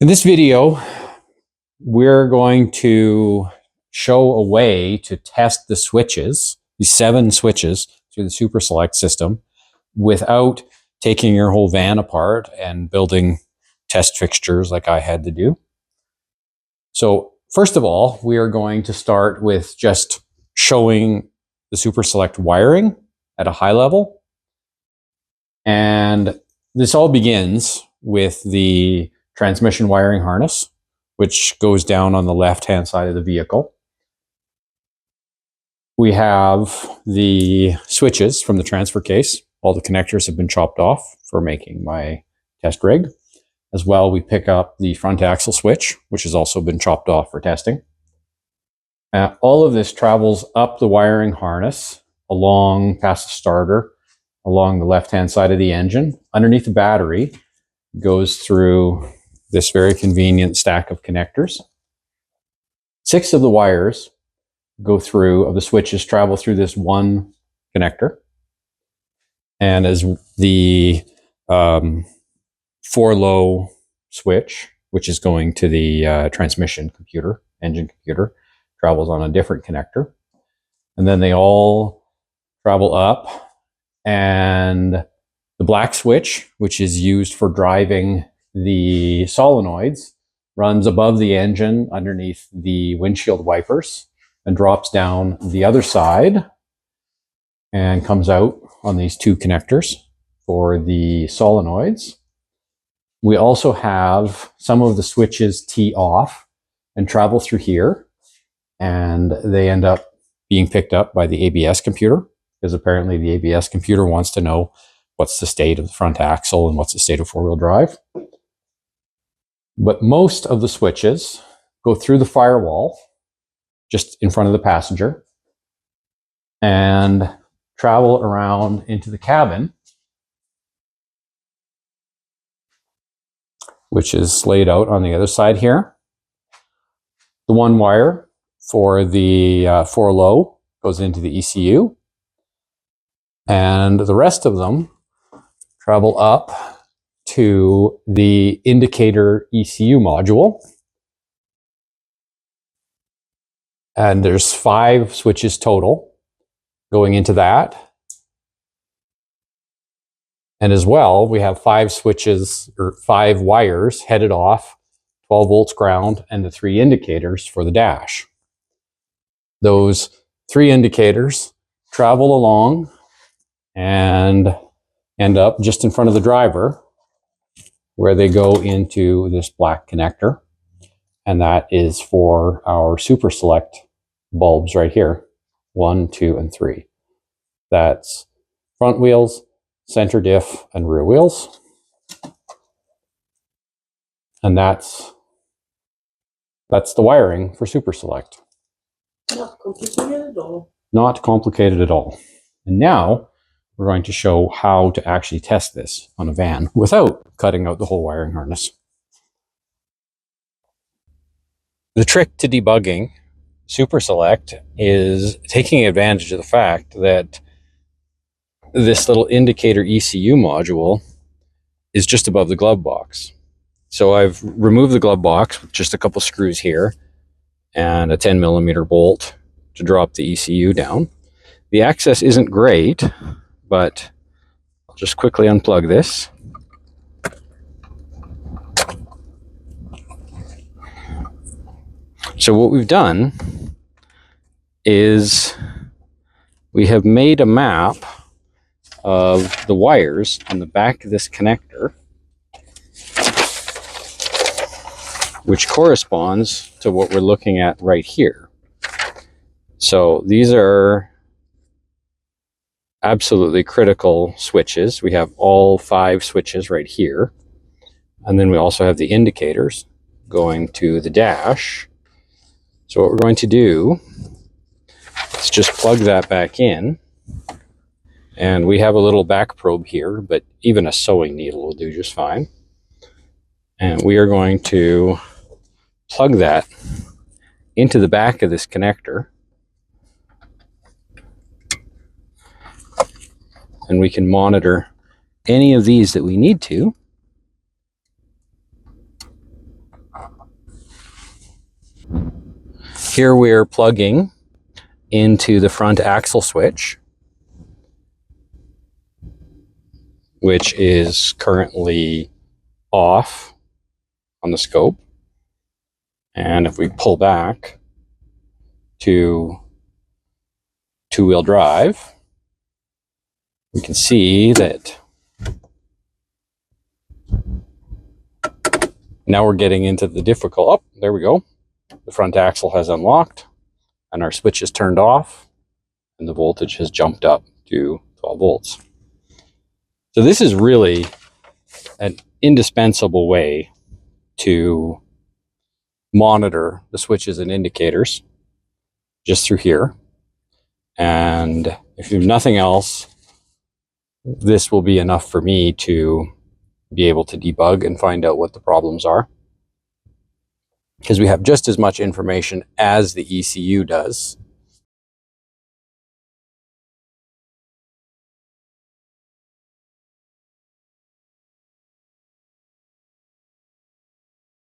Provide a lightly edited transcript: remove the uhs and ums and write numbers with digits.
In this video, we're going to show a way to test the switches, these 7 switches through the Superselect system, without taking your whole van apart and building test fixtures like I had to do. So first of all, we are going to start with just showing the Superselect wiring at a high level. And this all begins with the transmission wiring harness, which goes down on the left-hand side of the vehicle. We have the switches from the transfer case. All the connectors have been chopped off for making my test rig. As well, we pick up the front axle switch, which has also been chopped off for testing. All of this travels up the wiring harness, along past the starter, along the left-hand side of the engine, underneath the battery, goes through this very convenient stack of connectors. 6 of the wires go through, of the switches travel through this one connector. And as the 4-low switch, which is going to the transmission computer, engine computer, travels on a different connector. And then they all travel up, and the black switch, which is used for driving the solenoids, runs above the engine underneath the windshield wipers and drops down the other side and comes out on these 2 connectors for the solenoids. We also have some of the switches tee off and travel through here, and they end up being picked up by the ABS computer, because apparently the ABS computer wants to know what's the state of the front axle and what's the state of 4-wheel drive. But most of the switches go through the firewall just in front of the passenger and travel around into the cabin, which is laid out on the other side here. The one wire for the 4-low goes into the ECU, and the rest of them travel up to the indicator ECU module. And there's 5 switches total going into that. And as well, we have 5 switches, or 5 wires headed off, 12 volts ground, and the 3 indicators for the dash. Those 3 indicators travel along and end up just in front of the driver, where they go into this black connector. And that is for our Superselect bulbs right here, 1, 2, and 3. That's front wheels, center diff, and rear wheels. And that's the wiring for Superselect. Not complicated at all. Not complicated at all. And now we're going to show how to actually test this on a van without cutting out the whole wiring harness. The trick to debugging Superselect is taking advantage of the fact that this little indicator ECU module is just above the glove box. So I've removed the glove box with just a couple screws here and a 10mm bolt to drop the ECU down. The access isn't great, but I'll just quickly unplug this. So what we've done is we have made a map of the wires on the back of this connector, which corresponds to what we're looking at right here. So these are absolutely critical switches. We have all 5 switches right here. And then we also have the indicators going to the dash. So what we're going to do is just plug that back in. And we have a little back probe here, but even a sewing needle will do just fine. And we are going to plug that into the back of this connector. And we can monitor any of these that we need to. Here we're plugging into the front axle switch, which is currently off on the scope. And if we pull back to two-wheel drive, we can see that now we're getting into the difficult. Oh, there we go. The front axle has unlocked and our switch is turned off and the voltage has jumped up to 12 volts. So this is really an indispensable way to monitor the switches and indicators just through here. And if you have nothing else, this will be enough for me to be able to debug and find out what the problems are, because we have just as much information as the ECU does